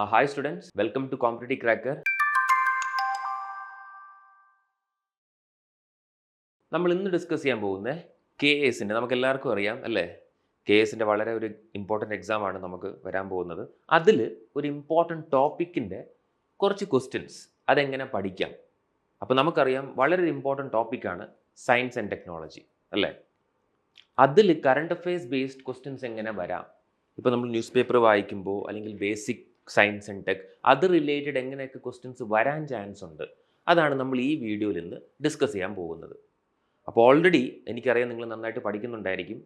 Hi students, welcome to Competitive Cracker. നമ്മൾ ഇന്ന് discuss ചെയ്യാൻ പോകുന്നത് KASൻ്റെ നമുക്ക് എല്ലാവർക്കും അറിയാം അല്ലേ? KASൻ്റെ വളരെ ഒരു ഇമ്പോർട്ടൻ്റ് എക്സാം ആണ് നമുക്ക് വരാൻ പോകുന്നത്. അതിൽ ഒരു ഇമ്പോർട്ടൻ്റ് ടോപ്പിക്കിൻ്റെ കുറച്ച് ക്വസ്റ്റ്യൻസ് അതെങ്ങനെ പഠിക്കാം. അപ്പോൾ നമുക്കറിയാം വളരെ ഇമ്പോർട്ടൻ്റ് ടോപ്പിക്കാണ് സയൻസ് ആൻഡ് ടെക്നോളജി അല്ലേ? അതിൽ കറണ്ട് അഫെയർസ് ബേസ്ഡ് ക്വസ്റ്റ്യൻസ് എങ്ങനെ വരാം. ഇപ്പോൾ നമ്മൾ ന്യൂസ് പേപ്പർ വായിക്കുമ്പോൾ അല്ലെങ്കിൽ ബേസിക് സയൻസ് ആൻഡ് ടെക് അത് റിലേറ്റഡ് എങ്ങനെയൊക്കെ ക്വസ്റ്റ്യൻസ് വരാൻ ചാൻസ് ഉണ്ട്, അതാണ് നമ്മൾ ഈ വീഡിയോയിൽ ഇന്ന് ഡിസ്കസ് ചെയ്യാൻ പോകുന്നത്. അപ്പോൾ ഓൾറെഡി എനിക്കറിയാം നിങ്ങൾ നന്നായിട്ട് പഠിക്കുന്നുണ്ടായിരിക്കും.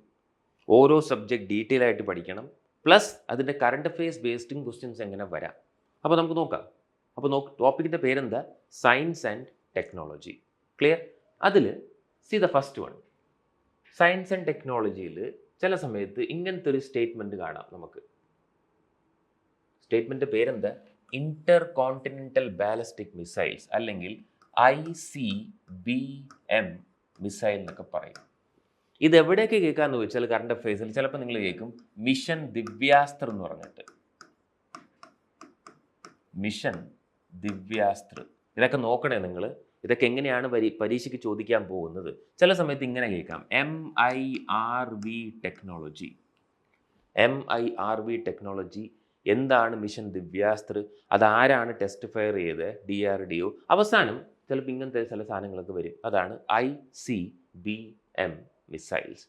ഓരോ സബ്ജക്റ്റ് ഡീറ്റെയിൽ ആയിട്ട് പഠിക്കണം, പ്ലസ് അതിൻ്റെ കറണ്ട് അഫെയർസ് ബേസ്ഡും ക്വസ്റ്റ്യൻസ് എങ്ങനെ വരാം. അപ്പോൾ നമുക്ക് നോക്കാം. അപ്പോൾ ടോപ്പിക്കിൻ്റെ പേരെന്താ? Science and technology. ക്ലിയർ? അതിൽ C the first one. Science and ടെക്നോളജിയിൽ ചില സമയത്ത് ഇങ്ങനത്തെ ഒരു സ്റ്റേറ്റ്മെൻറ്റ് കാണാം നമുക്ക്. സ്റ്റേറ്റ്മെൻറ്റ് പേരെന്താ? ഇന്റർ കോണ്ടിനെൻ്റൽ ബാലിസ്റ്റിക് മിസൈൽസ് അല്ലെങ്കിൽ ICBM മിസൈൽ എന്നൊക്കെ പറയും. ഇതെവിടെയൊക്കെ കേൾക്കാമെന്ന് ചോദിച്ചാൽ കറണ്ട് അഫെയർസിൽ ചിലപ്പോൾ നിങ്ങൾ കേൾക്കും മിഷൻ ദിവ്യാസ്ത്ര എന്ന് പറഞ്ഞിട്ട്. മിഷൻ ദിവ്യാസ്ത്ര ഇതൊക്കെ നോക്കണേ നിങ്ങൾ. ഇതൊക്കെ എങ്ങനെയാണ് പരീക്ഷയ്ക്ക് ചോദിക്കാൻ പോകുന്നത്. ചില സമയത്ത് ഇങ്ങനെ കേൾക്കാം MIRV ടെക്നോളജി. MIRV ടെക്നോളജി എന്താണ് മിഷൻ ദിവ്യാസ്ത്ര? അതാരാണ് ടെസ്റ്റ് ഫയർ ചെയ്ത്? DRDO. അവസാനം ചിലപ്പോൾ ഇങ്ങനത്തെ ചില സാധനങ്ങളൊക്കെ വരും. അതാണ് ICBM മിസൈൽസ്.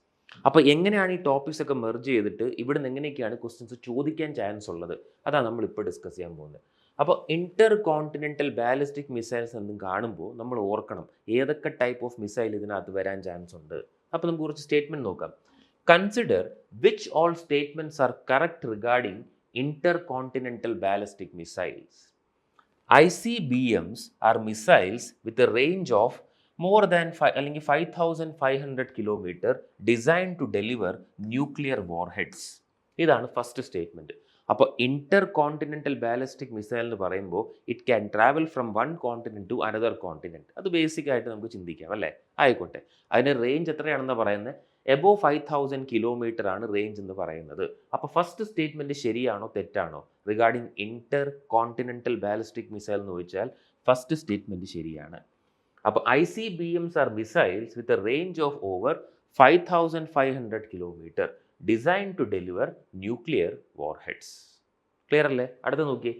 അപ്പോൾ എങ്ങനെയാണ് ഈ ടോപ്പിക്സ് ഒക്കെ മെർജ് ചെയ്തിട്ട് ഇവിടുന്ന് എങ്ങനെയൊക്കെയാണ് ക്വസ്റ്റ്യൻസ് ചോദിക്കാൻ ചാൻസ് ഉള്ളത്, അതാണ് നമ്മളിപ്പോൾ ഡിസ്കസ് ചെയ്യാൻ പോകുന്നത്. അപ്പോൾ ഇന്റർ കോണ്ടിനെൻ്റൽ ബാലിസ്റ്റിക് മിസൈൽസ് എന്നും കാണുമ്പോൾ നമ്മൾ ഓർക്കണം ഏതൊക്കെ ടൈപ്പ് ഓഫ് മിസൈൽ ഇതിനകത്ത് വരാൻ ചാൻസ് ഉണ്ട്. അപ്പോൾ നമുക്ക് കുറച്ച് സ്റ്റേറ്റ്മെൻറ്റ് നോക്കാം. Consider which all statements are correct regarding intercontinental ballistic missiles. ICBMs are missiles with a range of more than 5,500 km designed to deliver nuclear warheads. ഇതാണ് ഫസ്റ്റ് സ്റ്റേറ്റ്മെൻറ്റ്. അപ്പോൾ intercontinental ballistic missile എന്ന് പറയുമ്പോൾ it can travel from one continent to another continent. അത് basic ആയിട്ട് നമുക്ക് ചിന്തിക്കാം അല്ലേ? ആയിക്കോട്ടെ. അതിൻ്റെ റേഞ്ച് എത്രയാണെന്ന് പറയുന്നത്? എബോവ് 5,000 കിലോമീറ്റർ ആണ് റേഞ്ച് എന്ന് പറയുന്നത്. അപ്പോൾ ഫസ്റ്റ് സ്റ്റേറ്റ്മെൻറ്റ് ശരിയാണോ തെറ്റാണോ regarding intercontinental ballistic missile എന്ന് ചോദിച്ചാൽ ഫസ്റ്റ് സ്റ്റേറ്റ്മെൻറ്റ് ശരിയാണ്. അപ്പോൾ ICBMs are missiles with a range of over 5,500 kilometre design to deliver nuclear warheads. Clear അല്ലേ? അടുത്ത നോക്കിയേ.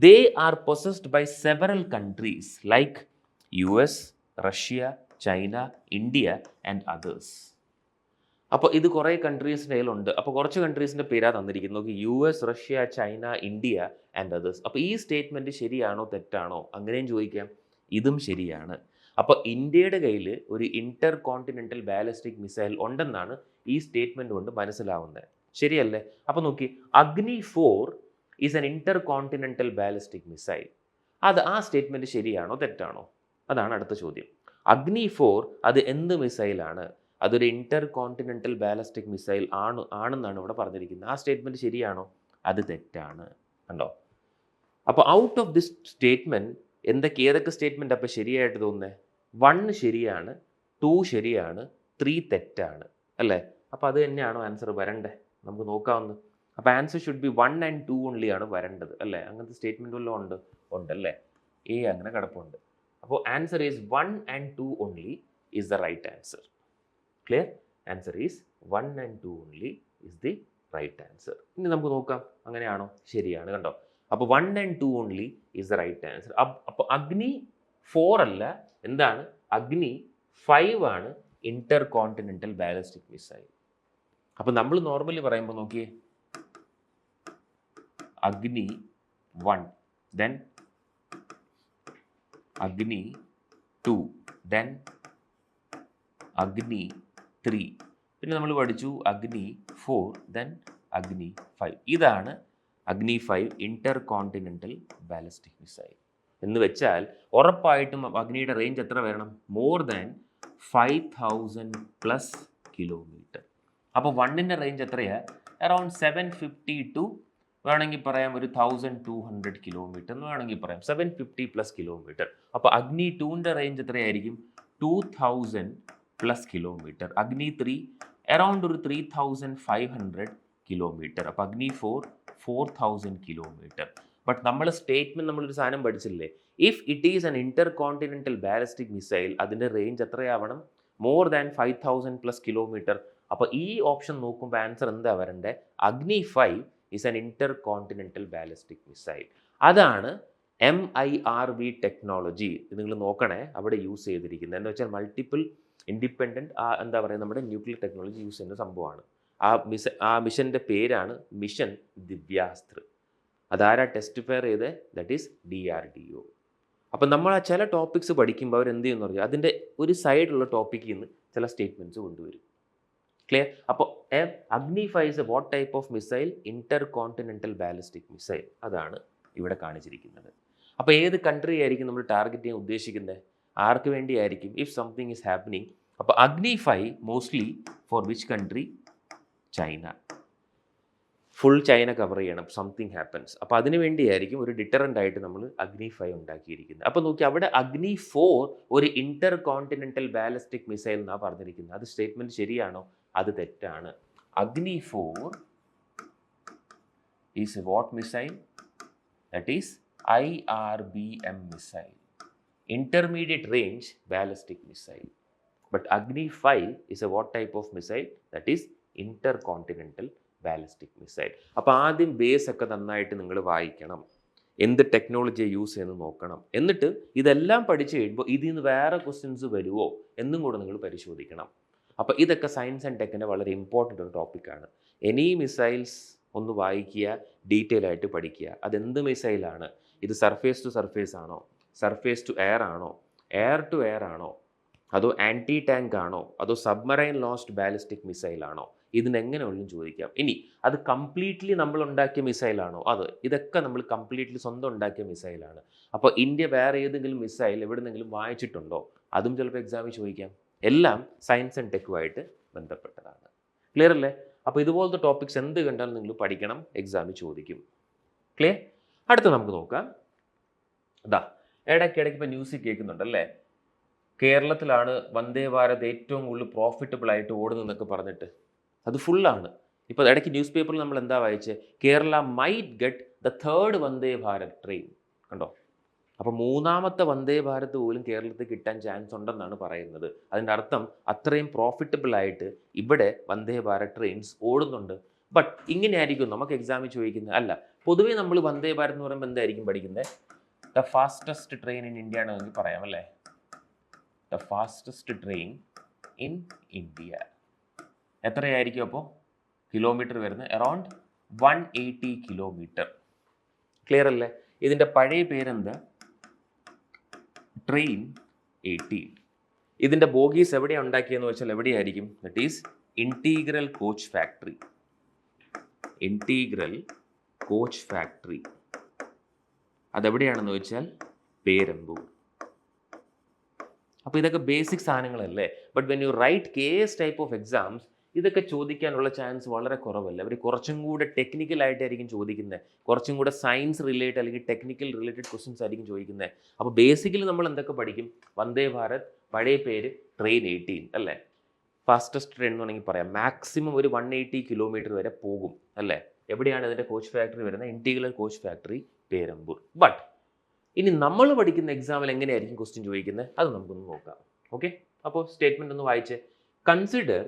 They are possessed by several countries like US, Russia, China, India and others. അപ്പോൾ ഇത് കുറേ കൺട്രീസിൻ്റെ കയ്യിലുണ്ട്. അപ്പോൾ കുറച്ച് കൺട്രീസിൻ്റെ പേരാ തന്നിരിക്കുന്നത്. നോക്കി, US, Russia, China, India and others. അപ്പോൾ ഈ സ്റ്റേറ്റ്മെൻറ്റ് ശരിയാണോ തെറ്റാണോ അങ്ങനെയും ചോദിക്കാം. ഇതും ശരിയാണ്. അപ്പോൾ ഇന്ത്യയുടെ കയ്യിൽ ഒരു ഇന്റർ കോണ്ടിനെൻ്റൽ ബാലിസ്റ്റിക് മിസൈൽ ഉണ്ടെന്നാണ് ഈ സ്റ്റേറ്റ്മെൻറ്റ് കൊണ്ട് മനസ്സിലാവുന്നത്. ശരിയല്ലേ? അപ്പോൾ നോക്കി, Agni-4 is N Inter continental ballistic missile. ആ സ്റ്റേറ്റ്മെൻറ്റ് ശരിയാണോ തെറ്റാണോ? അതാണ് അടുത്ത ചോദ്യം. Agni-4 അത് എന്ത് മിസൈലാണ്? അതൊരു ഇന്റർ കോണ്ടിനെൻ്റൽ ബാലിസ്റ്റിക് മിസൈൽ ആണെന്നാണ് ഇവിടെ പറഞ്ഞിരിക്കുന്നത്. ആ സ്റ്റേറ്റ്മെൻറ്റ് ശരിയാണോ? അത് തെറ്റാണ്. കണ്ടോ? അപ്പോൾ ഔട്ട് ഓഫ് ദിസ് സ്റ്റേറ്റ്മെൻറ്റ് ഏതൊക്കെ സ്റ്റേറ്റ്മെൻറ്റ് അപ്പോൾ ശരിയായിട്ട് തോന്നുന്നത്? 1 ശരിയാണ്, 2 ശരിയാണ്, 3 തെറ്റാണ് അല്ലേ? അപ്പോൾ അത് തന്നെയാണോ ആൻസർ വരണ്ടേ? നമുക്ക് നോക്കാവുന്ന. അപ്പോൾ answer should be 1 and 2 only ആണ് വരേണ്ടത് അല്ലേ? അങ്ങനത്തെ സ്റ്റേറ്റ്മെൻറ്റ് വല്ലതും ഉണ്ടല്ലേ? അങ്ങനെ കിടപ്പുണ്ട്. അപ്പോൾ answer is 1 and 2 only is the right answer. Clear? Answer is 1 and 2 only is the right answer. ഇനി നമുക്ക് നോക്കാം അങ്ങനെയാണോ? ശരിയാണ്. കണ്ടോ? അപ്പോൾ 1 and 2 only is the right answer. അപ്പോൾ Agni-4 അല്ല, എന്താണ്? Agni-5 ആണ് ഇന്റർ കോണ്ടിനെൻ്റൽ ബാലിസ്റ്റിക് മിസൈൽ. അപ്പോൾ നമ്മൾ നോർമലി പറയുമ്പോൾ നോക്കിയേ, Agni-1, then Agni-2, then Agni-3, പിന്നെ നമ്മൾ പഠിച്ചു Agni-4, then Agni-5. ഇതാണ് Agni-5 Inter continental ballistic missile എന്ന് വെച്ചാൽ ഉറപ്പായിട്ടും അഗ്നിയുടെ റേഞ്ച് എത്ര വരണം? More than 5,000+ kilometre. അപ്പോൾ 1ൻ്റെ റേഞ്ച് എത്രയാണ്? അറൗണ്ട് 750 ടു വേണമെങ്കിൽ പറയാം ഒരു 1,200 കിലോമീറ്റർ എന്ന് വേണമെങ്കിൽ പറയാം. 750+ കിലോമീറ്റർ. അപ്പോൾ Agni-2ൻ്റെ റേഞ്ച് എത്രയായിരിക്കും? 2,000+ കിലോമീറ്റർ. Agni-3 അറൗണ്ട് ഒരു 3,500 കിലോമീറ്റർ. അപ്പോൾ Agni-4 4,000 കിലോമീറ്റർ. ബട്ട് നമ്മൾ സ്റ്റേറ്റ്മെൻറ്റ് നമ്മളൊരു സാധനം പഠിച്ചില്ലേ, if it is an intercontinental ballistic missile, അതിൻ്റെ റേഞ്ച് എത്രയാവണം? More than 5000+ kilometre. അപ്പോൾ ഈ ഓപ്ഷൻ നോക്കുമ്പോൾ ആൻസർ എന്താ വരണ്ടേ? Agni 5 is an intercontinental ballistic missile. അതാണ് MIRV ടെക്നോളജി. നിങ്ങൾ നോക്കണേ, അവിടെ യൂസ് ചെയ്തിരിക്കുന്നത് എന്ന് വെച്ചാൽ മൾട്ടിപ്പിൾ ഇൻഡിപെൻഡൻറ്റ് എന്താ പറയുക, നമ്മുടെ ന്യൂക്ലിയർ ടെക്നോളജി യൂസ് ചെയ്യുന്ന സംഭവമാണ്. ആ മിഷൻ്റെ പേരാണ് മിഷൻ ദിവ്യാസ്ത്ര. അതാരാ ടെസ്റ്റ് ഫെയർ ചെയ്തത്? That is DRDO. അപ്പം നമ്മൾ ആ ചില ടോപ്പിക്സ് പഠിക്കുമ്പോൾ അവർ എന്ത് ചെയ്യുമെന്ന് പറഞ്ഞാൽ അതിൻ്റെ ഒരു സൈഡുള്ള ടോപ്പിക്കിൽ നിന്ന് ചില സ്റ്റേറ്റ്മെൻറ്റ്സ് കൊണ്ടുവരും. ക്ലിയർ? അപ്പോൾ Agni 5 is what type of missile? Inter continental ballistic missile. അതാണ് ഇവിടെ കാണിച്ചിരിക്കുന്നത്. അപ്പോൾ ഏത് കൺട്രി ആയിരിക്കും നമ്മൾ ടാർഗറ്റ് ചെയ്യാൻ ഉദ്ദേശിക്കുന്നത്? ആർക്ക് വേണ്ടിയായിരിക്കും? If something is happening. അപ്പോൾ Agni 5 mostly for which country? China. Full China cover ചെയ്യണം സംതിങ് ഹാപ്പൻസ്. അപ്പോൾ അതിന് വേണ്ടിയായിരിക്കും ഒരു ഡിറ്ററൻ്റ് ആയിട്ട് നമ്മൾ അഗ്നി 5 ഉണ്ടാക്കിയിരിക്കുന്നത്. അപ്പോൾ നോക്കി, അവിടെ അഗ്നി 4 ഒരു ഇൻ്റർ കോണ്ടിനെൻ്റൽ ബാലിസ്റ്റിക് മിസൈൽ എന്നാണ് പറഞ്ഞിരിക്കുന്നത്. അത് സ്റ്റേറ്റ്മെൻറ്റ് ശരിയാണോ? അത് തെറ്റാണ്. അഗ്നി 4 is what missile? That is IRBM missile, intermediate range ballistic missile. But Agni 5 is a what type of missile? That is intercontinental ballistic missile. അപ്പോൾ ആദ്യം ബേസ് ഒക്കെ നന്നായിട്ട് നിങ്ങൾ വായിക്കണം, എന്ത് ടെക്നോളജിയെ യൂസ് ചെയ്യുന്നത് നോക്കണം. എന്നിട്ട് ഇതെല്ലാം പഠിച്ചു കഴിയുമ്പോൾ ഇതിൽ നിന്ന് വേറെ ക്വസ്റ്റ്യൻസ് വരുമോ എന്നും കൂടെ നിങ്ങൾ പരിശോധിക്കണം. അപ്പോൾ ഇതൊക്കെ സയൻസ് ആൻഡ് ടെക്കിൻ്റെ വളരെ ഇമ്പോർട്ടൻ്റ് ഒരു ടോപ്പിക്കാണ്. എനി മിസൈൽസ് ഒന്ന് വായിക്കുക, ഡീറ്റെയിൽ ആയിട്ട് പഠിക്കുക. അതെന്ത് മിസൈലാണ്? ഇത് സർഫേസ് ടു സർഫേസ് ആണോ, സർഫേസ് ടു എയർ ആണോ, എയർ ടു എയർ ആണോ, അതോ ആൻറ്റി ടാങ്ക് ആണോ, അതോ സബ്മറൈൻ ലോസ്റ്റ് ബാലിസ്റ്റിക് മിസൈലാണോ? ഇതിനെങ്ങനെ ഒന്നും ചോദിക്കാം. ഇനി അത് കംപ്ലീറ്റ്ലി നമ്മൾ ഉണ്ടാക്കിയ മിസൈലാണോ? ഇതൊക്കെ നമ്മൾ കംപ്ലീറ്റ്ലി സ്വന്തം ഉണ്ടാക്കിയ മിസൈലാണ്. അപ്പോൾ ഇന്ത്യ വേറെ ഏതെങ്കിലും മിസൈൽ എവിടെന്നെങ്കിലും വായിച്ചിട്ടുണ്ടോ? അതും ചിലപ്പോൾ എക്സാമിൽ ചോദിക്കാം. എല്ലാം സയൻസ് ആൻഡ് ടെക്കുമായിട്ട് ബന്ധപ്പെട്ടതാണ്. ക്ലിയർ അല്ലേ? അപ്പോൾ ഇതുപോലത്തെ ടോപ്പിക്സ് എന്ത് കണ്ടാലും നിങ്ങൾ പഠിക്കണം, എക്സാമിൽ ചോദിക്കും. ക്ലിയർ? അടുത്ത നമുക്ക് നോക്കാം. ഇടയ്ക്കിടയ്ക്ക് ഇപ്പോൾ ന്യൂസിൽ കേൾക്കുന്നുണ്ടല്ലേ, കേരളത്തിലാണ് വന്ദേ ഭാരത് ഏറ്റവും കൂടുതൽ പ്രോഫിറ്റബിൾ ആയിട്ട് ഓടുന്നതെന്നൊക്കെ പറഞ്ഞിട്ട്. അത് ഫുള്ളാണ്. ഇപ്പോൾ ഇടയ്ക്ക് ന്യൂസ് പേപ്പറിൽ നമ്മൾ എന്താ വായിച്ചത്? Kerala might get the 3rd Vande Bharat train. കണ്ടോ? അപ്പോൾ 3ാമത്തെ വന്ദേ ഭാരത് പോലും കേരളത്തിൽ കിട്ടാൻ ചാൻസ് ഉണ്ടെന്നാണ് പറയുന്നത്. അതിൻ്റെ അർത്ഥം അത്രയും പ്രോഫിറ്റബിൾ ആയിട്ട് ഇവിടെ വന്ദേ ഭാരത് ട്രെയിൻസ് ഓടുന്നുണ്ട്. ബട്ട് ഇങ്ങനെയായിരിക്കും നമുക്ക് എക്സാമിൽ ചോദിക്കുന്നത്? അല്ല, പൊതുവേ നമ്മൾ വന്ദേ ഭാരത് എന്ന് പറയുമ്പോൾ എന്തായിരിക്കും പഠിക്കുന്നത്? The fastest train in India ആണെന്ന് പറയാം അല്ലേ? The fastest train in India എത്രയായിരിക്കും അപ്പോൾ കിലോമീറ്റർ വരുന്നത്? Around 180 kilometre. ക്ലിയർ അല്ലേ? ഇതിൻ്റെ പഴയ പേരെന്താ? ട്രെയിൻ 18. ഇതിൻ്റെ ബോഗീസ് എവിടെയാണ് ഉണ്ടാക്കിയെന്ന് വെച്ചാൽ എവിടെയായിരിക്കും? That is integral coach factory. Integral coach factory അതെവിടെയാണെന്ന് വെച്ചാൽ പേരമ്പൂർ. അപ്പോൾ ഇതൊക്കെ ബേസിക് സാധനങ്ങളല്ലേ. But when you write KS type of exams ഇതൊക്കെ ചോദിക്കാനുള്ള ചാൻസ് വളരെ കുറവല്ല. അവർ കുറച്ചും കൂടെ ടെക്നിക്കലായിട്ടായിരിക്കും ചോദിക്കുന്നത്, കുറച്ചും കൂടെ സയൻസ് റിലേറ്റഡ് അല്ലെങ്കിൽ ടെക്നിക്കൽ റിലേറ്റഡ് ക്വസ്റ്റ്യൻസ് ആയിരിക്കും ചോദിക്കുന്നത്. അപ്പോൾ ബേസിക്കലി നമ്മൾ എന്തൊക്കെ പഠിക്കും? വന്ദേ ഭാരത് പഴയ പേര് ട്രെയിൻ 18 അല്ലേ? ഫാസ്റ്റസ്റ്റ് ട്രെയിൻ എന്ന് വേണമെങ്കിൽ പറയാം. മാക്സിമം ഒരു 180 കിലോമീറ്റർ വരെ പോകും അല്ലേ? എവിടെയാണ് ഇതിൻ്റെ കോച്ച് ഫാക്ടറി വരുന്നത്? Integral coach factory Perambur. But ഇനി നമ്മൾ പഠിക്കുന്ന എക്സാമിൽ എങ്ങനെയായിരിക്കും ക്വസ്റ്റ്യൻ ചോദിക്കുന്നത്? അത് നമുക്കൊന്ന് നോക്കാം. ഓക്കെ, അപ്പോൾ സ്റ്റേറ്റ്മെൻറ്റ് ഒന്ന് വായിച്ച്. Consider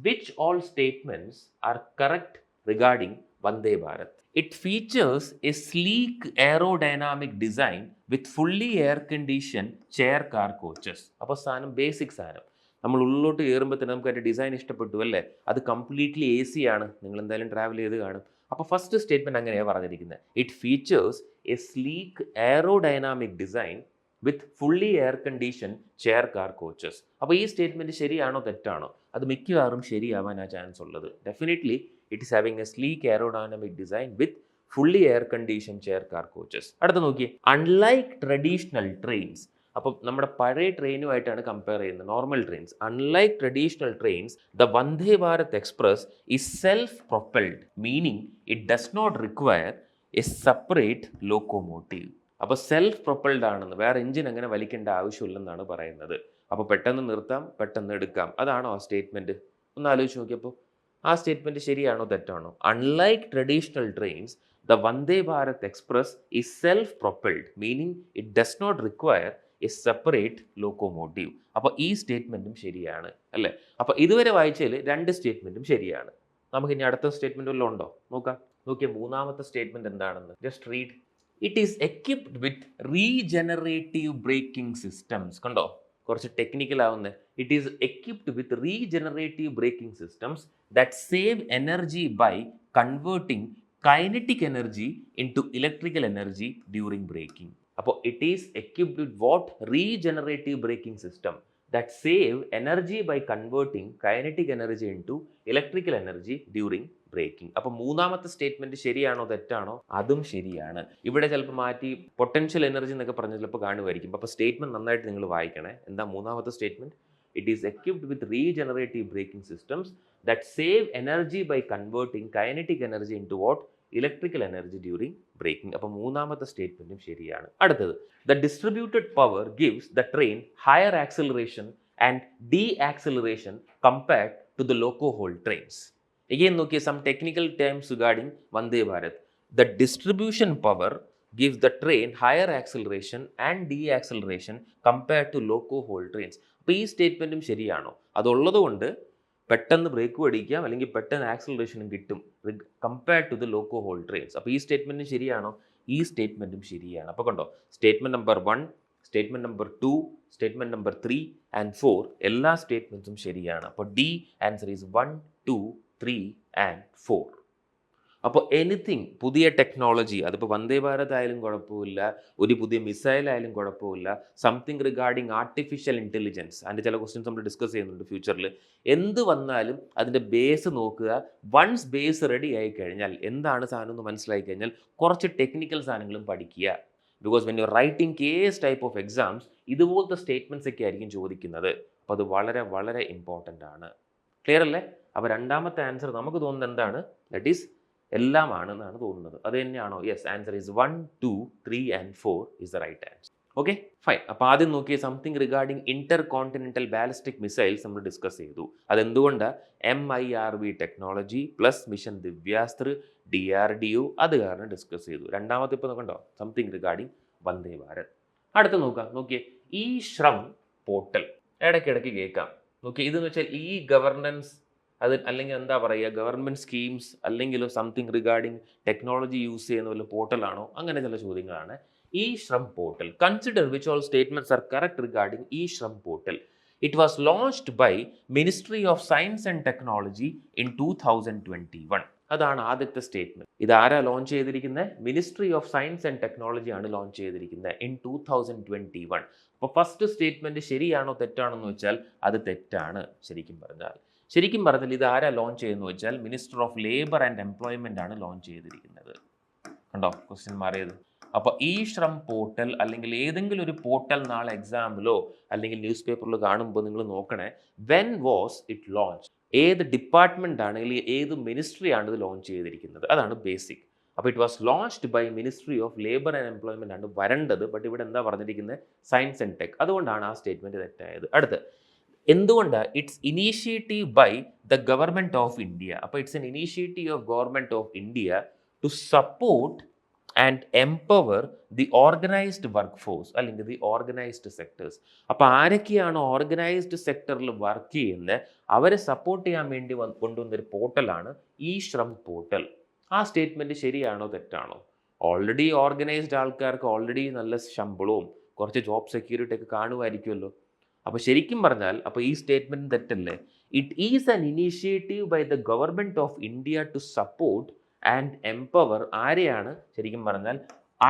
which all statements are correct regarding Vande Bharat. It features a sleek aerodynamic design with fully air-conditioned chair car coaches. അപ്പോൾ സാധനം ബേസിക് സാധനം നമ്മൾ ഉള്ളിലോട്ട് കയറുമ്പോൾ തന്നെ നമുക്ക് അതിൻ്റെ ഡിസൈൻ ഇഷ്ടപ്പെട്ടു അല്ലേ? അത് കംപ്ലീറ്റ്ലി AC ആണ്. നിങ്ങൾ എന്തായാലും ട്രാവൽ ചെയ്ത് കാണും. അപ്പോൾ ഫസ്റ്റ് സ്റ്റേറ്റ്മെൻറ്റ് അങ്ങനെയാണ് പറഞ്ഞിരിക്കുന്നത്. It features a sleek aerodynamic design with fully air condition chair car coaches. അപ്പോൾ ഈ സ്റ്റേറ്റ്മെൻറ്റ് ശരിയാണോ തെറ്റാണോ? അത് മിക്കവാറും ശരിയാവാൻ ചാൻസ് ഉള്ളത്. Definitely it is having a sleek aerodynamic design with fully air condition chair car coaches. അടുത്ത നോക്കി, അൺലൈക്ക് ട്രഡീഷണൽ ട്രെയിൻസ്. അപ്പം നമ്മുടെ പഴയ ട്രെയിനുമായിട്ടാണ് കമ്പയർ ചെയ്യുന്നത്, normal trains. Unlike traditional trains the Vande Bharat Express is self propelled, meaning it does not require A separate locomotive. അപ്പോൾ self propelled ആണെന്ന്, വേറെ എഞ്ചിൻ അങ്ങനെ വലിക്കേണ്ട ആവശ്യമില്ലെന്നാണ് പറയുന്നത്. അപ്പോൾ പെട്ടെന്ന് നിർത്താം, പെട്ടെന്ന് എടുക്കാം. അതാണോ ആ സ്റ്റേറ്റ്മെൻറ്റ്? ഒന്ന് ആലോചിച്ച് നോക്കിയപ്പോൾ ആ സ്റ്റേറ്റ്മെൻറ്റ് ശരിയാണോ തെറ്റാണോ? Unlike traditional trains the Vande Bharat Express is self-propelled, meaning it does not require a separate locomotive. അപ്പോൾ ഈ സ്റ്റേറ്റ്മെൻറ്റും ശരിയാണ് അല്ലേ? അപ്പോൾ ഇതുവരെ വായിച്ചതിൽ 2 സ്റ്റേറ്റ്മെൻറ്റും ശരിയാണ്. നമുക്ക് ഇനി അടുത്ത സ്റ്റേറ്റ്മെൻറ്റ് വല്ലതും ഉണ്ടോ? നോക്കാം. നോക്കിയ മൂന്നാമത്തെ സ്റ്റേറ്റ്മെൻറ്റ് എന്താണെന്ന് just read. It is equipped with regenerative braking systems. കണ്ടോ, കുറച്ച് ടെക്നിക്കൽ ആവുന്നത്. It is equipped with regenerative braking systems that save energy by converting kinetic energy into electrical energy during braking. അപ്പോൾ it is equipped with what? Regenerative braking system that save energy by converting kinetic energy into electrical energy during braking. അപ്പോൾ മൂന്നാമത്തെ statement ശരിയാണോ തെറ്റാണോ? അതും ശരിയാണ്. ഇവിടെ ചിലപ്പോൾ മാറ്റി പൊട്ടൻഷ്യൽ എനർജി എന്നൊക്കെ പറഞ്ഞ് ചിലപ്പോൾ കാണുമായിരിക്കും. അപ്പോൾ സ്റ്റേറ്റ്മെന്റ് നന്നായിട്ട് നിങ്ങൾ വായിക്കണേ. എന്താ മൂന്നാമത്തെ statement? It is equipped with regenerative braking systems that save energy by converting kinetic energy into what? Electrical energy during braking. അപ്പോൾ മൂന്നാമത്തെ സ്റ്റേറ്റ്മെന്റും ശരിയാണ്. അടുത്തത്, the distributed power gives the train higher acceleration and de-acceleration compared to the loco-hauled trains. Again, Nokia some technical terms regarding Vande Bharat. The distribution power gives the train higher acceleration and de-acceleration compared to loco-hauled trains. അപ്പോൾ ഈ സ്റ്റേറ്റ്മെൻറ്റും ശരിയാണോ? അതുള്ളത് കൊണ്ട് പെട്ടെന്ന് break അടിക്കാം, അല്ലെങ്കിൽ പെട്ടെന്ന് ആക്സിലറേഷനും കിട്ടും compared to the loco haul trains. അപ്പോൾ ഈ സ്റ്റേറ്റ്മെൻറ്റും ശരിയാണോ? ഈ സ്റ്റേറ്റ്മെൻറ്റും ശരിയാണ്. അപ്പോൾ കണ്ടോ, statement number 1, statement number 2, statement number 3 and 4 എല്ലാ സ്റ്റേറ്റ്മെൻറ്റ്സും ശരിയാണ്. അപ്പോൾ ഡി ആൻസർ ഈസ് 1, 2, 3 and 4. അപ്പോൾ എനിത്തിങ് പുതിയ ടെക്നോളജി, അതിപ്പോൾ വന്ദേ ഭാരത് ആയാലും കുഴപ്പമില്ല, ഒരു പുതിയ മിസൈൽ ആയാലും കുഴപ്പമില്ല, സംതിങ് റിഗാർഡിങ് ആർട്ടിഫിഷ്യൽ ഇൻ്റലിജൻസ്, അതിൻ്റെ ചില ക്വസ്റ്റ്യൻസ് നമ്മൾ ഡിസ്കസ് ചെയ്യുന്നുണ്ട് ഫ്യൂച്ചറിൽ. എന്ത് വന്നാലും അതിൻ്റെ ബേസ് നോക്കുക. വൺസ് ബേസ് റെഡി ആയി കഴിഞ്ഞാൽ, എന്താണ് സാധനം എന്ന് മനസ്സിലായി കഴിഞ്ഞാൽ കുറച്ച് ടെക്നിക്കൽ സാധനങ്ങളും പഠിക്കുക. Because when you writing case type of exams ഇതുപോലത്തെ സ്റ്റേറ്റ്മെൻറ്റ്സ് ഒക്കെ ആയിരിക്കും ചോദിക്കുന്നത്. അപ്പോൾ അത് വളരെ വളരെ ഇമ്പോർട്ടൻ്റ് ആണ്. ക്ലിയർ അല്ലേ? അപ്പോൾ രണ്ടാമത്തെ ആൻസർ നമുക്ക് തോന്നുന്നത് എന്താണ്? ദറ്റ് ഈസ് എല്ലാം ആണെന്നാണ് തോന്നുന്നത്. അത് തന്നെയാണോ? Yes, answer is 1, 2, 3 and 4 is the right answer. Okay, fine. അപ്പോൾ ആദ്യം നോക്കിയ something regarding intercontinental ballistic missiles നമ്മൾ ഡിസ്കസ് ചെയ്തു. അതെന്തുകൊണ്ട്? MIRV technology plus mission Divyastra, DRDO, അത് കാരണം ഡിസ്കസ് ചെയ്തു. രണ്ടാമത്തെ ഇപ്പോൾ നോക്കണ്ടോ, സംതിങ് റിഗാർഡിംഗ് വന്ദേ ഭാരത്. അടുത്ത് നോക്കിയേ ഈ ശ്രം പോർട്ടൽ ഇടയ്ക്കിടയ്ക്ക് കേൾക്കാം. നോക്കിയേ, ഇതെന്ന് വെച്ചാൽ ഈ ഗവർണൻസ്, അത് അല്ലെങ്കിൽ എന്താ പറയുക, ഗവൺമെൻറ് സ്കീംസ് അല്ലെങ്കിൽ സംതിങ് റിഗാർഡിംഗ് ടെക്നോളജി യൂസ് ചെയ്യുന്ന വല്ല പോർട്ടലാണോ? അങ്ങനെ ചില ചോദ്യങ്ങളാണ്. ഈ Shram portal, consider which all statements are correct regarding ഈ Shram portal. It was launched by ministry of science and technology in 2021. അതാണ് ആദ്യത്തെ സ്റ്റേറ്റ്മെന്റ്. ഇതാരാ ലോഞ്ച് ചെയ്തിരിക്കുന്നത്? Ministry of science and technology ആണ് ലോഞ്ച് ചെയ്തിരിക്കുന്നത് ഇൻ 2021. അപ്പോൾ ഫസ്റ്റ് സ്റ്റേറ്റ്മെന്റ് ശരിയാണോ തെറ്റാണോ എന്ന് വെച്ചാൽ അത് തെറ്റാണ്. ശരിക്കും പറഞ്ഞാൽ ഇത് ആരാ ലോഞ്ച് ചെയ്യുന്നത് വെച്ചാൽ minister of labour and employment ആണ് ലോഞ്ച് ചെയ്തിരിക്കുന്നത്. കണ്ടോ ക്വസ്റ്റ്യൻ മാറിയത്? അപ്പോൾ ഈ ശ്രം പോർട്ടൽ അല്ലെങ്കിൽ ഏതെങ്കിലും ഒരു പോർട്ടൽ നാളെ എക്സാമിലോ അല്ലെങ്കിൽ ന്യൂസ് പേപ്പറിലോ കാണുമ്പോൾ നിങ്ങൾ നോക്കണേ, വെൻ വാസ് ഇറ്റ് ലോഞ്ച്, ഏത് ഡിപ്പാർട്ട്മെന്റ് ആണ് അല്ലെങ്കിൽ ഏത് മിനിസ്ട്രി ആണ് ഇത് ലോഞ്ച് ചെയ്തിരിക്കുന്നത്, അതാണ് ബേസിക്. അപ്പോൾ it was launched by ministry of labour and employment ആണ് വരേണ്ടത്. ബട്ട് ഇവിടെ എന്താ പറഞ്ഞിരിക്കുന്നത്? Science and tech. അതുകൊണ്ടാണ് ആ സ്റ്റേറ്റ്മെന്റ് തെറ്റായത്. അടുത്ത്, എന്തുകൊണ്ട്? It's initiative by the government of India. അപ്പോൾ it's an initiative of government of India to support and empower the organised workforce അല്ലെങ്കിൽ ദി ഓർഗനൈസ്ഡ് സെക്ടേഴ്സ്. അപ്പോൾ ആരൊക്കെയാണ് ഓർഗനൈസ്ഡ് സെക്ടറിൽ വർക്ക് ചെയ്യുന്നത് അവരെ സപ്പോർട്ട് ചെയ്യാൻ വേണ്ടി കൊണ്ടുവന്നൊരു പോർട്ടലാണ് ഈ ശ്രം പോർട്ടൽ. ആ സ്റ്റേറ്റ്മെന്റ് ശരിയാണോ തെറ്റാണോ? ഓൾറെഡി ഓർഗനൈസ്ഡ് ആൾക്കാർക്ക് ഓൾറെഡി നല്ല ശമ്പളവും കുറച്ച് ജോബ് സെക്യൂരിറ്റി ഒക്കെ കാണുമായിരിക്കുമല്ലോ. അപ്പോൾ ശരിക്കും പറഞ്ഞാൽ അപ്പോൾ ഈ സ്റ്റേറ്റ്മെന്റ് തെറ്റല്ലേ? It is an initiative by the government of India to support and empower. ആരെയാണ്? ശരിക്കും പറഞ്ഞാൽ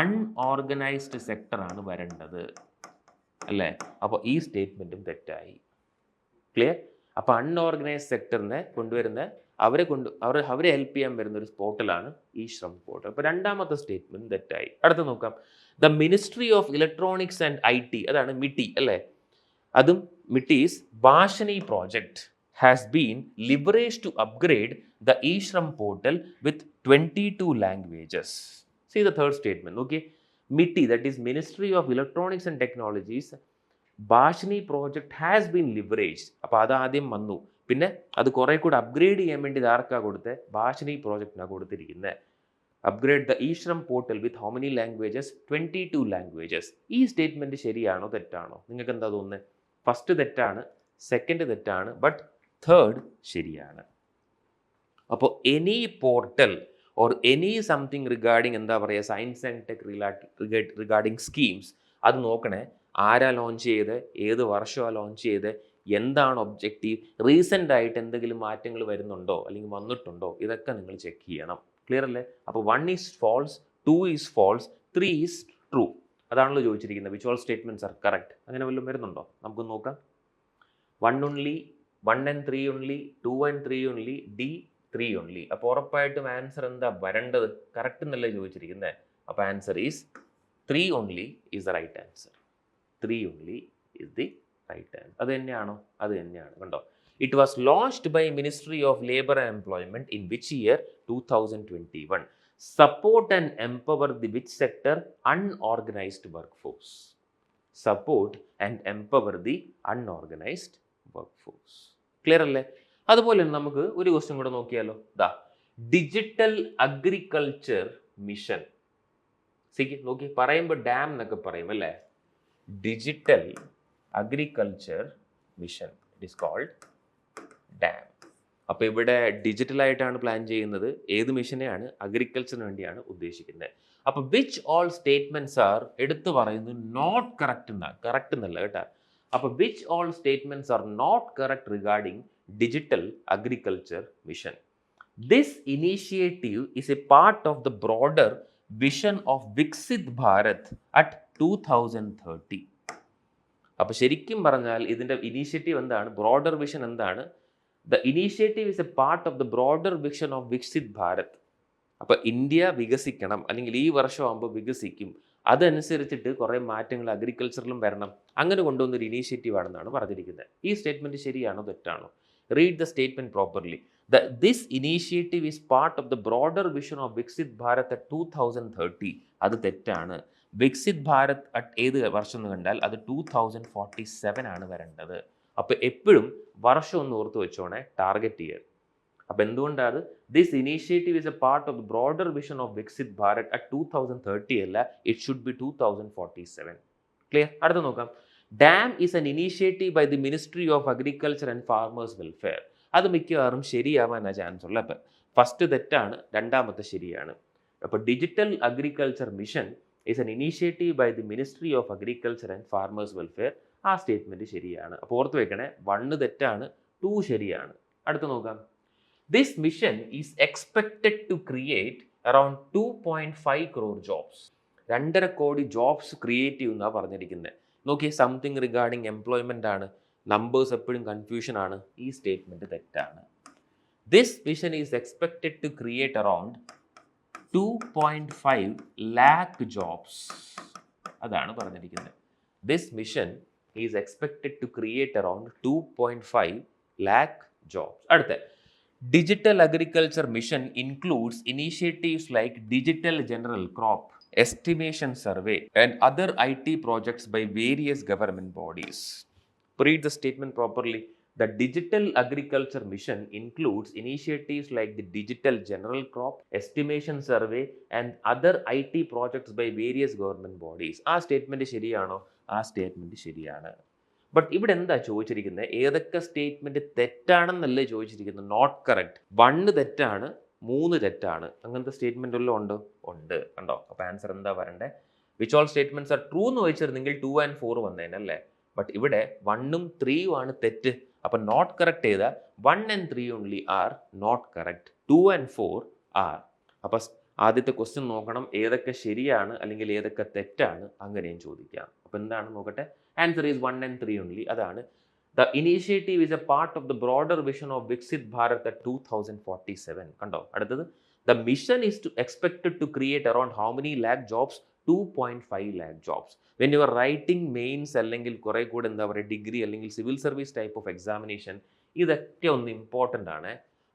അൺഓർഗനൈസ്ഡ് സെക്ടറാണ് വരേണ്ടത് അല്ലേ? അപ്പോൾ ഈ സ്റ്റേറ്റ്മെന്റും തെറ്റായി. ക്ലിയർ? അപ്പോൾ അൺഓർഗനൈസ്ഡ് സെക്ടറിനെ കൊണ്ടുവരുന്ന അവരെ ഹെൽപ്പ് ചെയ്യാൻ വരുന്ന ഒരു പോർട്ടലാണ് ഈ ശ്രം പോർട്ടൽ. അപ്പോൾ രണ്ടാമത്തെ സ്റ്റേറ്റ്മെന്റ് തെറ്റായി. അടുത്ത് നോക്കാം, the ministry of electronics and IT, അതാണ് മിട്ടി അല്ലേ? അതും MeitY's Bhashini project has been leverage to upgrade the eShram portal with 22 languages. See the third statement. Okay, MeitY, that is ministry of electronics and technologies, Bhashini project has been leveraged. അപ്പോൾ അത് ആദ്യം വന്നു, പിന്നെ അത് കുറെ കൂടെ അപ്ഗ്രേഡ് ചെയ്യാൻ വേണ്ടി ഇത് ആർക്കാണ് കൊടുത്തത്? ഭാഷണി പ്രോജക്റ്റിനാണ് കൊടുത്തിരിക്കുന്നത്. Upgrade the eShram portal with how many languages 22 languages. ഈ സ്റ്റേറ്റ്മെൻറ്റ് ശരിയാണോ തെറ്റാണോ? നിങ്ങൾക്ക് എന്താ തോന്നുന്നത്? ഫസ്റ്റ് തെറ്റാണ്, സെക്കൻഡ് തെറ്റാണ്, ബട്ട് തേർഡ് ശരിയാണ്. അപ്പോൾ any portal or any something regarding എന്താ പറയുക science and tech regarding schemes, അത് നോക്കണേ ആരാ ലോഞ്ച് ചെയ്ത്, ഏത് വർഷമാണ് ലോഞ്ച് ചെയ്ത്, എന്താണ് ഒബ്ജക്റ്റീവ്, റീസെൻ്റ് ആയിട്ട് എന്തെങ്കിലും മാറ്റങ്ങൾ വരുന്നുണ്ടോ അല്ലെങ്കിൽ വന്നിട്ടുണ്ടോ, ഇതൊക്കെ നിങ്ങൾ ചെക്ക് ചെയ്യണം. ക്ലിയർ അല്ലേ? അപ്പോൾ 1 is false, 2 is false, 3 is true. അതാണല്ലോ ചോദിച്ചിരിക്കുന്നത്. Which all statements are correct. അങ്ങനെ വല്ലതും വരുന്നുണ്ടോ? നമുക്ക് നോക്കാം. 1 only, 1 and 3 only, 2 and 3 only, D 3 only. അപ്പോൾ ഉറപ്പായിട്ടും ആൻസർ എന്താ വരേണ്ടത്? കറക്റ്റ് എന്നല്ലേ ചോദിച്ചിരിക്കുന്നത്. അപ്പോൾ answer is 3 only is the right answer. 3 only is the right answer. അത് തന്നെയാണോ? അത് തന്നെയാണ്. കണ്ടോ, it was launched by ministry of labour and employment in which year? 2021. Support and empower the which sector? Unorganised work force. Support and empower the unorganised work force. Clear അല്ലേ? അതുപോലെ നമുക്ക് ഒരു question കൂടെ നോക്കിയാലോ. ദാ ഡിജിറ്റൽ അഗ്രികൾച്ചർ മിഷൻ. നോക്കി, പറയുമ്പോൾ dam എന്നൊക്കെ പറയും അല്ലേ? Digital agriculture mission, it is called DAM. അപ്പോൾ ഇവിടെ ഡിജിറ്റലായിട്ടാണ് പ്ലാൻ ചെയ്യുന്നത്. ഏത് മിഷനെയാണ്? അഗ്രികൾച്ചറിന് വേണ്ടിയാണ് ഉദ്ദേശിക്കുന്നത്. അപ്പോൾ വിച്ച് ഓൾ സ്റ്റേറ്റ്മെൻറ്റ്സ് ആർ, എടുത്തു പറയുന്നത് നോട്ട് കറക്റ്റ് എന്നാണ്, കറക്റ്റ് എന്നല്ല കേട്ടോ. അപ്പോൾ which all statements are not correct regarding digital agriculture mission? This initiative is a part of the broader vision of Viksit Bharat at 2030. അപ്പോൾ ശരിക്കും പറഞ്ഞാൽ ഇതിൻ്റെ ഇനീഷ്യേറ്റീവ് എന്താണ്? ബ്രോഡർ വിഷൻ എന്താണ്? The initiative is a part of the broader vision of Viksit Bharat. അപ്പോൾ India വികസിക്കണം, അല്ലെങ്കിൽ ഈ വർഷമാകുമ്പോൾ വികസിക്കും, അതനുസരിച്ചിട്ട് കുറേ മാറ്റങ്ങൾ അഗ്രികൾച്ചറിലും വരണം, അങ്ങനെ കൊണ്ടുവന്നൊരു ഇനീഷ്യേറ്റീവ് ആണെന്നാണ് പറഞ്ഞിരിക്കുന്നത്. ഈ സ്റ്റേറ്റ്മെൻറ്റ് ശരിയാണോ തെറ്റാണോ? Read the statement properly. This initiative is part of the broader vision of Viksit Bharat at 2030. അത് തെറ്റാണ്. വികസിത് ഭാരത് അറ്റ് ഏത് വർഷം എന്ന് കണ്ടാൽ അത് 2047 ആണ് വരേണ്ടത്. അപ്പോൾ എപ്പോഴും വർഷം ഒന്ന് ഓർത്ത് വെച്ചോണേ, ടാർഗറ്റ് ഇയർ. അപ്പോൾ എന്തുകൊണ്ടാണ് this initiative is a part of the broader vision of Viksit Bharat at 2030 അല്ല, ഇറ്റ് ഷുഡ് ബി 2047. ക്ലിയർ? അടുത്ത് നോക്കാം. DAM is an initiative by the ministry of agriculture and farmers welfare. അത് മിക്കവാറും ശരിയാവാനാണ് ചാൻസ് ഉള്ളത്. അപ്പം ഫസ്റ്റ് തെറ്റാണ്, രണ്ടാമത്തെ ശരിയാണ്. അപ്പോൾ digital agriculture mission is an initiative by the ministry of agriculture and farmers welfare. ആ സ്റ്റേറ്റ്മെൻറ്റ് ശരിയാണ്. അപ്പോൾ ഓർത്ത് വെക്കണേ, 1 തെറ്റാണ്, 2 ശരിയാണ്. അടുത്ത് നോക്കാം. This mission is expected to create around 2.5 crore jobs. 2.5 കോടി ജോബ്സ് ക്രിയേറ്റ് ചെയ്യുമെന്നാണ് പറഞ്ഞിരിക്കുന്നത്. നോക്കിയേ, സംതിങ് റിഗാർഡിങ് എംപ്ലോയ്മെൻ്റ് ആണ്, നമ്പേഴ്സ് എപ്പോഴും കൺഫ്യൂഷൻ ആണ്. ഈ സ്റ്റേറ്റ്മെൻറ്റ് തെറ്റാണ്. This mission is expected to create around 2.5 lakh jobs. അതാണ് പറഞ്ഞിരിക്കുന്നത്. This mission is expected to create around 2.5 lakh jobs. അടുത്ത, digital agriculture mission includes initiatives like digital general crop estimation survey and other IT projects by various government bodies. Read the statement properly. The digital agriculture mission includes initiatives like the digital general crop estimation survey and other IT projects by various government bodies. ആ statement ശരിയാണോ? ആ statement ശരിയാണ്. But ഇവിടെ എന്താ ചോദിച്ചിരിക്കുന്നത്? ഏതൊക്കെ statement തെറ്റാണെന്നല്ലേ ചോദിച്ചിരിക്കുന്നത്? Not correct. 1 തെറ്റാണ്, 3 തെറ്റാണ്. അങ്ങനത്തെ സ്റ്റേറ്റ്മെൻ്റ് വല്ലതും ഉണ്ടോ? ഉണ്ട്. കണ്ടോ? അപ്പോൾ ആൻസർ എന്താ വരണ്ടേ? Which all statements are true എന്ന് ചോദിച്ചിരുന്നെങ്കിൽ 2 and 4 വന്നേനല്ലേ. ബട്ട് ഇവിടെ 1ഉം 3ഉം ആണ് തെറ്റ്. അപ്പം നോട്ട് കറക്റ്റ് ചെയ്താൽ 1 and 3 only are not correct, 2 and 4 are. അപ്പോൾ ആദ്യത്തെ ക്വസ്റ്റ്യൻ നോക്കണം, ഏതൊക്കെ ശരിയാണ് അല്ലെങ്കിൽ ഏതൊക്കെ തെറ്റാണ്, അങ്ങനെയും ചോദിക്കാം. അപ്പോൾ എന്താണ് നോക്കട്ടെ. Answer is 1 and 3 only. അതാണ്. The initiative is a part of the broader vision of Viksit Bharat at 2047. കണ്ടോ? അടുത്തത്, the mission is expected to create around how many lakh jobs? 2.5 lakh jobs. When you are writing mains അല്ലെങ്കിൽ കുറേ കൂടെ എന്താ പറയുക, degree അല്ലെങ്കിൽ civil service type of examination, ഇതൊക്കെ ഒന്ന് ഇമ്പോർട്ടൻ്റ് ആണ്.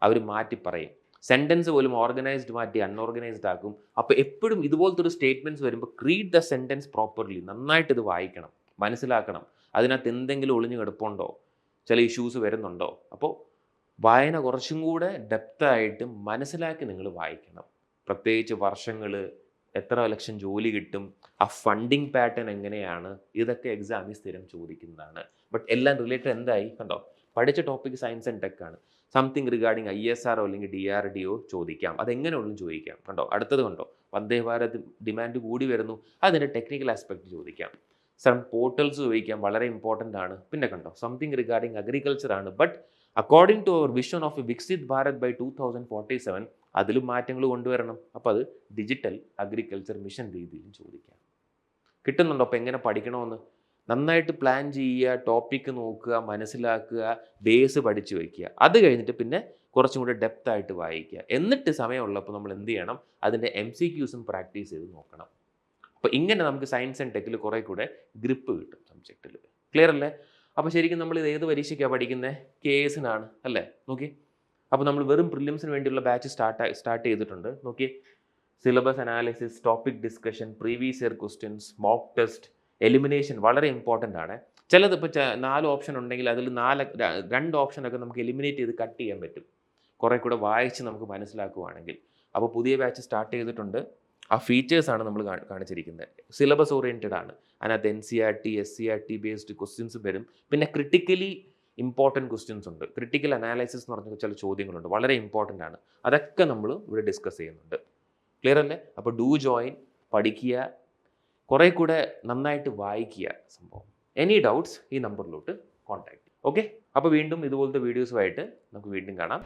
അവർ മാറ്റി പറയും. സെൻറ്റൻസ് പോലും ഓർഗനൈസ്ഡ് മാറ്റി അൺഓർഗനൈസ്ഡ് ആക്കും. അപ്പോൾ എപ്പോഴും ഇതുപോലത്തെ ഒരു സ്റ്റേറ്റ്മെൻറ്റ്സ് വരുമ്പോൾ റീഡ് ദ സെൻറ്റൻസ് പ്രോപ്പർലി. നന്നായിട്ട് ഇത് വായിക്കണം, മനസ്സിലാക്കണം. അതിനകത്ത് എന്തെങ്കിലും ഒളിഞ്ഞു കിടപ്പുണ്ടോ, ചില ഇഷ്യൂസ് വരുന്നുണ്ടോ. അപ്പോൾ വായന കുറച്ചും കൂടെ ഡെപ്തായിട്ട് മനസ്സിലാക്കി നിങ്ങൾ വായിക്കണം. പ്രത്യേകിച്ച് വർഷങ്ങൾ, എത്ര ലക്ഷം ജോലി കിട്ടും, ആ ഫണ്ടിങ് പാറ്റേൺ എങ്ങനെയാണ്, ഇതൊക്കെ എക്സാമിൽ സ്ഥിരം ചോദിക്കുന്നതാണ്. ബട്ട് എല്ലാം റിലേറ്റഡ് എന്തായി കണ്ടോ, പഠിച്ച ടോപ്പിക് സയൻസ് ആൻഡ് ടെക് ആണ്. സംതിങ് റിഗാർഡിങ് ISRO അല്ലെങ്കിൽ DRDO ചോദിക്കാം, അതെങ്ങനെയുള്ളൂ ചോദിക്കാം. കണ്ടോ അടുത്തത് കണ്ടോ, വന്ദേ ഭാരത് ഡിമാൻഡ് കൂടി വരുന്നു, അതിൻ്റെ ടെക്നിക്കൽ ആസ്പെക്ട് ചോദിക്കാം. സം പോർട്ടൽസ് ചോദിക്കാം, വളരെ ഇമ്പോർട്ടൻ്റ് ആണ്. പിന്നെ കണ്ടോ സംതിങ് റിഗാർഡിങ് അഗ്രികൾച്ചർ ആണ്. But according to our vision of a Viksit Bharat by 2047 അതിലും മാറ്റങ്ങൾ കൊണ്ടുവരണം. അപ്പോൾ അത് ഡിജിറ്റൽ അഗ്രികൾച്ചർ മിഷൻ രീതിയിലും ചോദിക്കാം. കിട്ടുന്നുണ്ടോ? അപ്പോൾ എങ്ങനെ പഠിക്കണമെന്ന് നന്നായിട്ട് പ്ലാൻ ചെയ്യുക, ടോപ്പിക്ക് നോക്കുക, മനസ്സിലാക്കുക, ബേസ് പഠിച്ചു വയ്ക്കുക. അത് കഴിഞ്ഞിട്ട് പിന്നെ കുറച്ചും കൂടെ ഡെപ്ത് ആയിട്ട് വായിക്കുക. എന്നിട്ട് സമയമുള്ളപ്പോൾ നമ്മൾ എന്ത് ചെയ്യണം, അതിൻ്റെ MCQസും പ്രാക്ടീസ് ചെയ്ത് നോക്കണം. അപ്പോൾ ഇങ്ങനെ നമുക്ക് സയൻസ് ആൻഡ് ടെക്കിൽ കുറേ കൂടെ ഗ്രിപ്പ് കിട്ടും സബ്ജക്റ്റിൽ. ക്ലിയർ അല്ലേ? അപ്പോൾ ശരിക്കും നമ്മൾ ഇത് ഏത് പരീക്ഷയ്ക്കാണ് പഠിക്കുന്നത്? KSനാണ് അല്ലേ? നോക്കി, അപ്പോൾ നമ്മൾ വെറും പ്രിലിംസിന് വേണ്ടിയുള്ള ബാച്ച് സ്റ്റാർട്ട് ചെയ്തിട്ടുണ്ട്. നോക്കി, syllabus analysis, topic discussion, previous year questions, mock test, elimination വളരെ ഇമ്പോർട്ടൻ്റ് ആണ്. ചിലത് ഇപ്പോൾ 4 ഓപ്ഷൻ ഉണ്ടെങ്കിൽ അതിൽ 2 ഓപ്ഷനൊക്കെ നമുക്ക് എലിമിനേറ്റ് ചെയ്ത് കട്ട് ചെയ്യാൻ പറ്റും, കുറേ കൂടെ വായിച്ച് നമുക്ക് മനസ്സിലാക്കുകയാണെങ്കിൽ. അപ്പോൾ പുതിയ ബാച്ച് സ്റ്റാർട്ട് ചെയ്തിട്ടുണ്ട്. ആ ഫീച്ചേഴ്സാണ് നമ്മൾ കാണിച്ചിരിക്കുന്നത്. സിലബസ് ഓറിയൻറ്റഡ് ആണ്. അതിനകത്ത് NCERT, SCERT ബേസ്ഡ് ക്വസ്റ്റ്യൻസ് വരും. പിന്നെ ക്രിട്ടിക്കലി ഇമ്പോർട്ടൻറ്റ് ക്വസ്റ്റ്യൻസ് ഉണ്ട്. ക്രിട്ടിക്കൽ അനാലിസിസ് എന്ന് പറഞ്ഞ ചില ചോദ്യങ്ങളുണ്ട്, വളരെ ഇമ്പോർട്ടൻ്റ് ആണ്. അതൊക്കെ നമ്മൾ ഇവിടെ ഡിസ്കസ് ചെയ്യുന്നുണ്ട്. ക്ലിയർ അല്ലേ? അപ്പോൾ ഡു ജോയിൻ, പഠിക്കുക, കുറേ കൂടെ നന്നായിട്ട് വായിക്കുക സംഭവം. എനി ഡൗട്ട്സ് ഈ നമ്പറിലോട്ട് കോൺടാക്ട്. ഓക്കെ, അപ്പോൾ വീണ്ടും ഇതുപോലത്തെ വീഡിയോസുമായിട്ട് നമുക്ക് വീണ്ടും കാണാം.